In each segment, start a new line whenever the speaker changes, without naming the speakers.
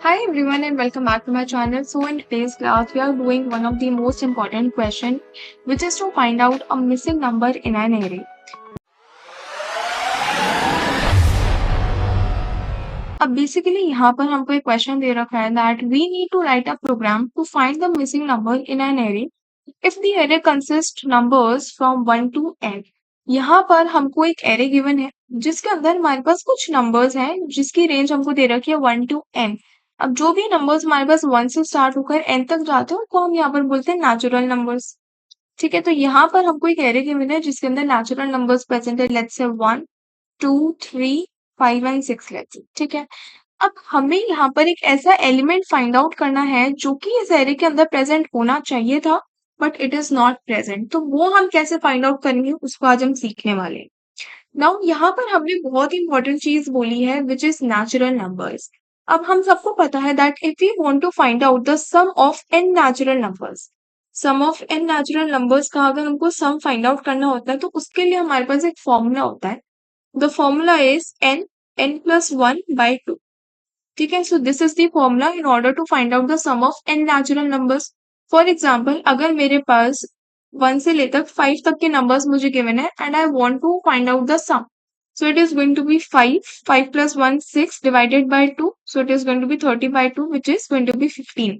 Hi everyone and welcome back to my channel. So in today's class we are doing one of the most important question, which is to find out a missing number in an array. अब basically यहाँ पर हमको एक question दे रखा है that we need to write a program to find the missing number in an array if the array consist numbers from 1 to n। यहाँ पर हमको एक एरे गिवन है जिसके अंदर हमारे पास कुछ नंबर्स हैं जिसकी रेंज हमको दे रखी है 1 to n। अब जो भी नंबर्स हमारे पास 1 से स्टार्ट होकर n तक जाते हैं उनको हम यहाँ पर बोलते हैं नेचुरल नंबर्स। ठीक है, तो यहाँ पर हमको एक एरे गिवन है जिसके अंदर नेचुरल नंबर्स प्रेजेंट है, let's say 1 2 3 5 and 6 let's say. ठीक है, अब हमें यहाँ पर एक ऐसा एलिमेंट फाइंड आउट करना है जो कि इस एरे के अंदर प्रेजेंट होना चाहिए था but it is not present. तो वो हम कैसे फाइंड आउट करेंगे उसको आज हम सीखने वाले हैं। नाउ यहाँ पर हमने बहुत इंपॉर्टेंट चीज बोली है विच इज नेचुरल नंबर्स। अब हम सबको पता है that if we want to find out the sum of n natural numbers, sum of n natural numbers का अगर हमको सम फाइंड आउट करना होता है तो उसके लिए हमारे पास एक फॉर्मूला होता है। The formula is n plus 1 by 2। ठीक है, so this is the formula in order to find out the sum of n natural numbers. For example, अगर मेरे पास 1 से लेकर 5 तक के नंबर्स मुझे गिवन है and I want to find out the sum, so it is going to be 5 plus 1 6 divided by 2, so it is going to be 30 by 2 which is going to be 15।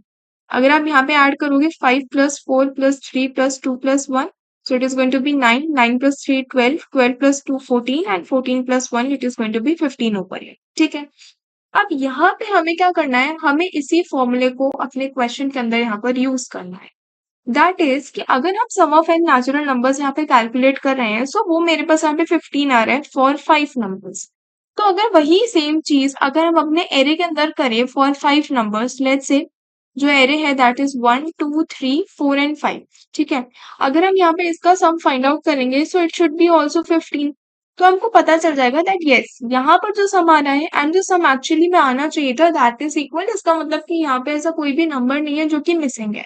अगर आप यहाँ पे add करोगे 5 plus 4 plus 3 plus 2 plus 1, so it is going to be 9, 9 plus 3 12, 12 plus 2 14 and 14 plus 1 it is going to be 15 ऊपर है। ठीक है, अब यहाँ पे हमें क्या करना है, हमें इसी फॉर्मूले को अपने क्वेश्चन के अंदर यहाँ पर यूज करना है। दैट इज कि अगर हम सम ऑफ एन नेचुरल नंबर्स यहाँ पे कैलकुलेट कर रहे हैं, सो वो मेरे पास यहाँ पे 15 आ रहा है फॉर 5 नंबर्स। तो अगर वही सेम चीज अगर हम अपने एरे के अंदर करें फॉर 5 नंबर्स, लेट्स से जो एरे है दैट इज 1 2 3 4 एंड 5। ठीक है, अगर हम यहाँ पे इसका सम फाइंड आउट करेंगे so it should be also 15। तो हमको पता चल जाएगा दैट यस यहाँ पर जो सम आ रहा है एंड जो सम एक्चुअली में आना चाहिए था दैट इज इक्वल। इसका मतलब कि यहाँ पे ऐसा कोई भी नंबर नहीं है जो कि मिसिंग है।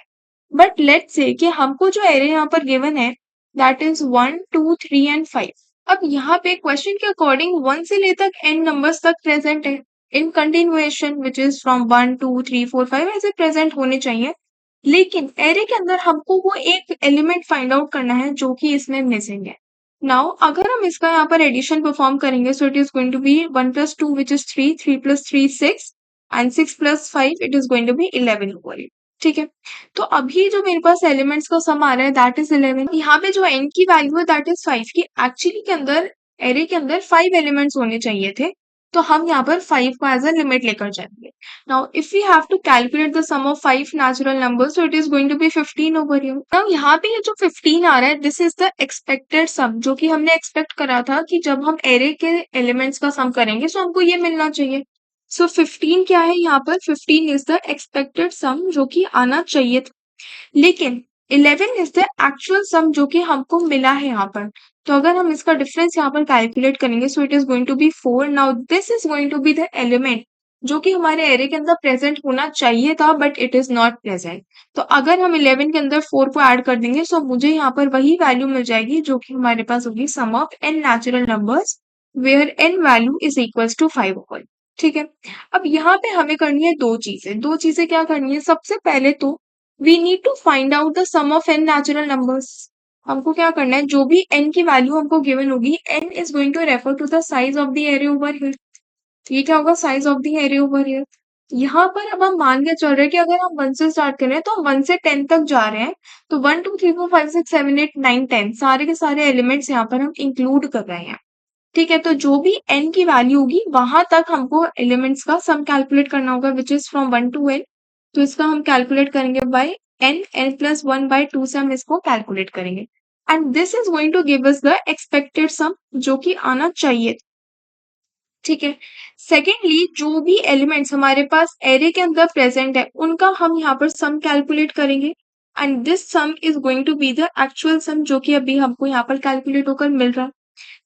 बट लेट्स से कि हमको जो एरे यहाँ पर गिवन है दैट इज 1 2 3 एंड 5। अब यहाँ पे क्वेश्चन के अकॉर्डिंग 1 से ले तक n नंबर्स तक प्रेजेंट है in continuation which is from 1 2 3 4 5 ऐसे प्रेजेंट होने चाहिए। लेकिन एरे के अंदर हमको वो एक एलिमेंट फाइंड आउट करना है जो कि इसमें मिसिंग है। नाउ अगर हम इसका यहाँ पर एडिशन परफॉर्म करेंगे so it is going to be 1 plus 2 which is 3, 3 plus 3 6 and 6 plus 5 it is going to be 11 over it। ठीक है, तो अभी जो मेरे पास एलिमेंट्स का सम आ रहा है दैट इज 11। यहाँ पे जो n की वैल्यू है दैट इज 5 की एक्चुअली के अंदर एरे के अंदर 5 एलिमेंट्स होने चाहिए थे, तो हम यहाँ पर 5 को एज अ लिमिट लेकर जाएंगे। Now if we have to calculate the sum of 5 natural numbers so it is going to be 15 over here. Now यहाँ पे ये जो 15 आ रहा है this is the expected sum, जो कि हमने एक्सपेक्ट करा था कि जब हम एरे के एलिमेंट्स का सम करेंगे सो हमको ये मिलना चाहिए। सो 15 क्या है यहाँ पर, 15 इज द एक्सपेक्टेड सम जो कि आना चाहिए था। लेकिन 11 इज द एक्चुअल सम जो कि हमको मिला है यहाँ पर। तो अगर हम इसका डिफरेंस यहाँ पर कैलकुलेट करेंगे so it is going to be 4। Now this is going to be the element जो कि हमारे एरे के अंदर प्रेजेंट होना चाहिए था but it is not present. तो अगर हम 11 के अंदर 4 को ऐड कर देंगे सो मुझे यहाँ पर वही वैल्यू मिल जाएगी जो कि हमारे पास होगी sum of n natural numbers where n value is equals to 5 over. ठीक है, अब यहाँ पे हमें करनी है दो चीजें क्या करनी है। सबसे पहले तो we need to find out the sum of n natural numbers. हमको क्या करना है, जो भी n की वैल्यू हमको गिवन होगी n is going to refer to the size of the array over here. ये क्या होगा, size of the array over here. यहाँ पर अब हम मान के चल रहे हैं कि अगर हम 1 से स्टार्ट कर रहे हैं तो हम 1 से 10 तक जा रहे हैं, तो 1 2 3 4 5 6 7 8 9 10 सारे के सारे एलिमेंट्स यहाँ पर हम इंक्लूड कर रहे हैं। ठीक है, तो जो भी n की वैल्यू होगी वहां तक हमको एलिमेंट्स का सम कैलकुलेट करना होगा which is from 1 to n। तो इसका हम कैलकुलेट करेंगे बाय n plus 1 by 2 से हम इसको कैलकुलेट करेंगे and this is going to give us the expected sum जो कि आना चाहिए। ठीक है, सेकेंडली जो भी एलिमेंट्स हमारे पास एरे के अंदर प्रेजेंट है उनका हम यहाँ पर सम कैलकुलेट करेंगे and this sum is going to be the actual sum जो कि अभी हमको यहाँ पर कैलकुलेट होकर मिल रहा है।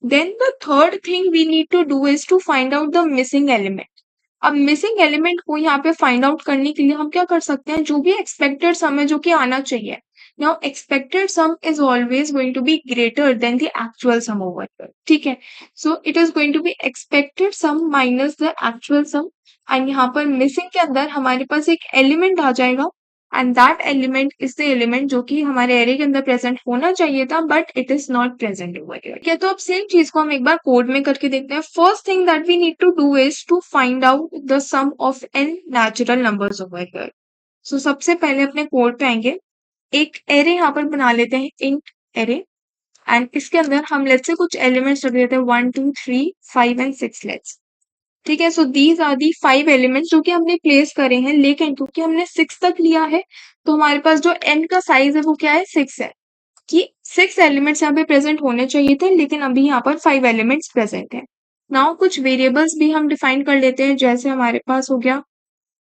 Then the third thing we need to do is to find out the missing element। अब मिसिंग एलिमेंट को यहाँ पे फाइंड आउट करने के लिए हम क्या कर सकते हैं, जो भी एक्सपेक्टेड सम है जो कि आना चाहिए। Now expected sum is always going to be greater than the actual sum over here. ठीक है, so it is going to be expected sum minus the actual sum. And यहाँ पर मिसिंग के अंदर हमारे पास एक एलिमेंट आ जाएगा and that element is the element जो कि हमारे एरे के अंदर प्रेजेंट होना चाहिए था but it is not present over here. ठीक है, तो अब सेम चीज को हम एक बार कोड में करके देखते हैं। First thing that we need to do is to find out the sum of n natural numbers over here. So सबसे पहले अपने कोड पे आएंगे, एक एरे यहाँ पर बना लेते हैं, इंट एरे, एंड इसके अंदर हम लेट्स से कुछ एलिमेंट्स रख देते हैं 1 2 3 5 एंड 6 लेट्स। ठीक है, so these are the 5 elements जो कि हमने प्लेस करे हैं, लेकिन क्योंकि हमने 6 तक लिया है तो हमारे पास जो n का साइज है वो क्या है, 6 है, कि 6 एलिमेंट्स यहाँ पे प्रेजेंट होने चाहिए थे लेकिन अभी यहाँ पर 5 एलिमेंट्स प्रेजेंट है। नाउ कुछ वेरिएबल्स भी हम डिफाइन कर लेते हैं, जैसे हमारे पास हो गया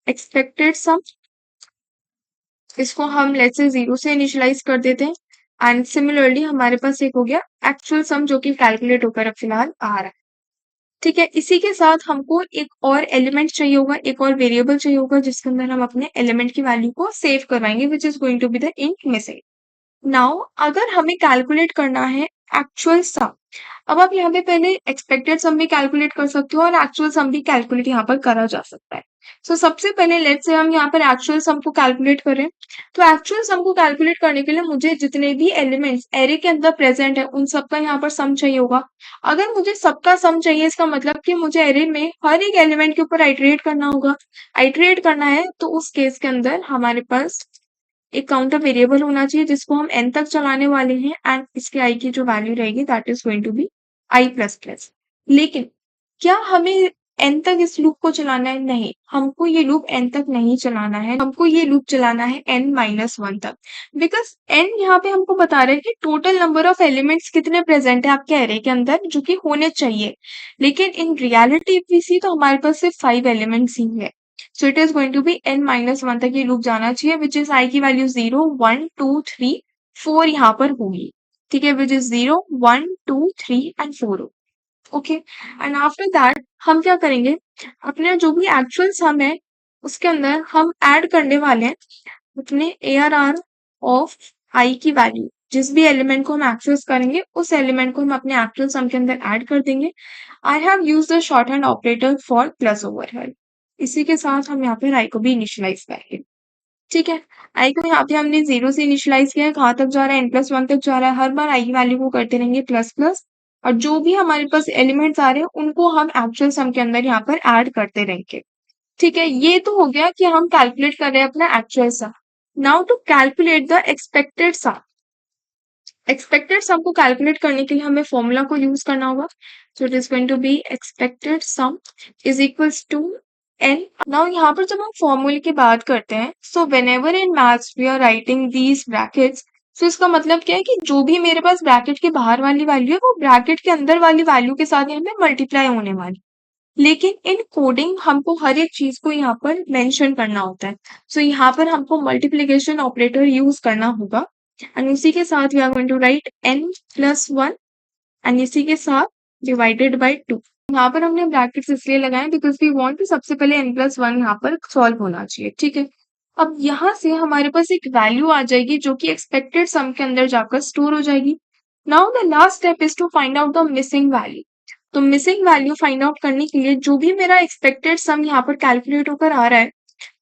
एक्सपेक्टेड सम, इसको हम लेट्स से 0 से इनिशियलाइज कर देते हैं, एंड सिमिलरली हमारे पास एक हो गया एक्चुअल सम जो कि कैलकुलेट होकर अब फिलहाल आ रहा है। ठीक है, इसी के साथ हमको एक और एलिमेंट चाहिए होगा, एक और वेरिएबल चाहिए होगा जिसके अंदर हम अपने एलिमेंट की वैल्यू को सेव करवाएंगे, which is going to be the int missing. Now अगर हमें कैलकुलेट करना है एक्चुअल सम, अब आप यहाँ पे पहले एक्सपेक्टेड सम भी कैलकुलेट कर सकते हो और एक्चुअल सम भी कैलकुलेट यहाँ पर करा जा सकता है। सो सबसे पहले लेट्स से हम यहाँ पर एक्चुअल सम को कैलकुलेट करें, तो एक्चुअल सम को कैलकुलेट करने के लिए मुझे जितने भी एलिमेंट्स एरे के अंदर प्रेजेंट है उन सबका यहाँ पर सम चाहिए होगा। अगर मुझे सबका सम चाहिए, इसका मतलब कि मुझे एरे में हर एक एलिमेंट के ऊपर आइटरेट करना होगा। आइटरेट करना है तो उस केस के अंदर हमारे पास एक काउंटर वेरिएबल होना चाहिए जिसको हम n तक चलाने वाले हैं, एंड इसके i की जो वैल्यू रहेगी that is going to be i plus plus. लेकिन क्या हमें n तक इस लूप को चलाना है? नहीं, हमको ये लूप n तक नहीं चलाना है, हमको ये लूप चलाना है n माइनस वन तक, बिकॉज n यहाँ पे हमको बता रहे हैं कि टोटल नंबर ऑफ एलिमेंट्स कितने प्रेजेंट है आपके एरे के अंदर जो कि होने चाहिए, लेकिन इन रियलिटी वी सी तो हमारे पास सिर्फ 5 एलिमेंट्स ही है। So it is going to be n minus one तक ये लूप जाना चाहिए, विच इज i की वैल्यू 0 1 2 3 4 यहाँ पर होगी। ठीक है, which is 0 1 2 3 and 4। Okay, and after that हम क्या करेंगे, अपने जो भी एक्चुअल सम है उसके अंदर हम ऐड करने वाले हैं अपने ARR ऑफ i की वैल्यू। जिस भी एलिमेंट को हम एक्सेस करेंगे उस एलिमेंट को हम अपने एक्चुअल सम के अंदर ऐड कर देंगे। I have use the short hand operator for plus over head. इसी के साथ हम यहाँ पे i को भी इनिशियलाइज करेंगे। ठीक है, i को यहाँ पे हमने 0 से इनिशियलाइज किया है, कहाँ तक जा रहा है, n+1 तक जा रहा है। हर बार i की वैल्यू को करते रहेंगे प्लस प्लस, और जो भी हमारे पास एलिमेंट्स आ रहे हैं उनको हम एक्चुअल सम के अंदर यहाँ पर ऐड करते रहेंगे। ठीक है, ये तो हो गया कि हम कैलकुलेट कर रहे हैं अपना actual sum. Now to calculate the expected sum, expected sum को कैलकुलेट करने के लिए हमें फॉर्मूला को यूज करना होगा। So it is going to be expected sum is equals to n. Now यहाँ पर जब हम फॉर्मूले की बात करते हैं, so whenever in maths we are writing these brackets, so इसका मतलब क्या है कि जो भी मेरे पास ब्रैकेट के बाहर वाली वैल्यू है वो ब्रैकेट के अंदर वाली वैल्यू के साथ यहाँ पे मल्टीप्लाई होने वाली। लेकिन इन कोडिंग हमको हर एक चीज को यहाँ पर मेंशन करना होता है। सो यहाँ पर हमको मल्टीप्लिकेशन ऑपरेटर यूज करना होगा, एंड उसी के साथ we are going to write n+1 and इसी के साथ डिवाइडेड बाय 2। यहाँ पर हमने ब्रैकेट्स इसलिए लगाए बिकॉज वी वांट कि सबसे पहले n+1 यहाँ पर सॉल्व होना चाहिए। ठीक है, अब यहाँ से हमारे पास एक वैल्यू आ जाएगी जो कि एक्सपेक्टेड सम के अंदर जाकर स्टोर हो जाएगी। Now the last step is to find out the missing value. तो मिसिंग वैल्यू फाइंड आउट करने के लिए जो भी मेरा एक्सपेक्टेड सम यहाँ पर कैलकुलेट होकर आ रहा है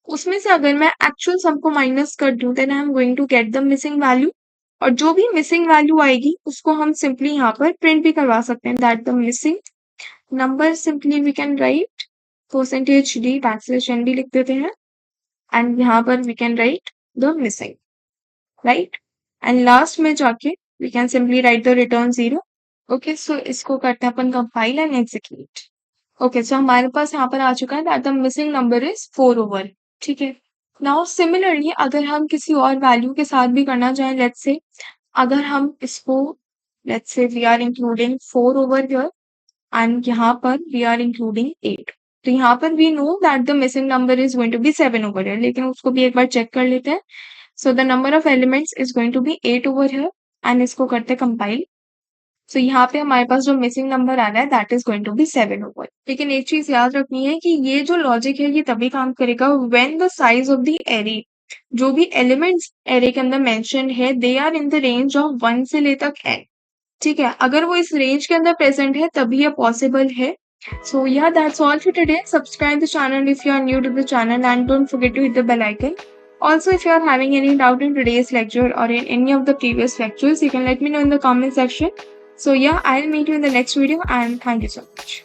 उसमें से अगर मैं एक्चुअल सम को माइनस कर दूं then I am going to get the missing value, और जो भी मिसिंग वैल्यू आएगी उसको हम सिंपली यहाँ पर प्रिंट भी करवा सकते हैं, that the missing number simply we can write %d\n भी लिख देते हैं, एंड यहाँ पर we can write the missing, right, and last में जाके we can simply write the return 0। Okay, so इसको करते हैं अपन compile and execute. Okay, so हमारे पास यहाँ पर आ चुका है that the missing number is 4 over. ठीक है, नाउ सिमिलरली अगर हम किसी और वैल्यू के साथ भी करना चाहें, लेट्स से अगर हम इसको लेट्स से we are including 4 over here and यहाँ पर वी आर इंक्लूडिंग 8, तो यहाँ पर we know that the missing number is going to be 7 over here, लेकिन उसको भी एक बार चेक कर लेते हैं। So the number of elements is going to be 8 over here, and इसको करते कंपाइल। सो यहाँ पे हमारे पास जो मिसिंग नंबर आ रहा है that is going to be 7 over. लेकिन एक चीज याद रखनी है कि ये जो लॉजिक है ये तभी काम करेगा when the size of the array, जो भी एलिमेंट्स एरे के अंदर मेंशन है they are in the range of 1 से ले तक n। ठीक है, अगर वो इस रेंज के अंदर प्रेजेंट है तभी ये पॉसिबल है So yeah, that's all for today. Subscribe the channel if you are new to the channel and don't forget to hit the bell icon. Also, if you are having any doubt in today's lecture or in any of the previous lectures, you can let me know in the comment section. So yeah, I'll meet you in the next video and thank you so much.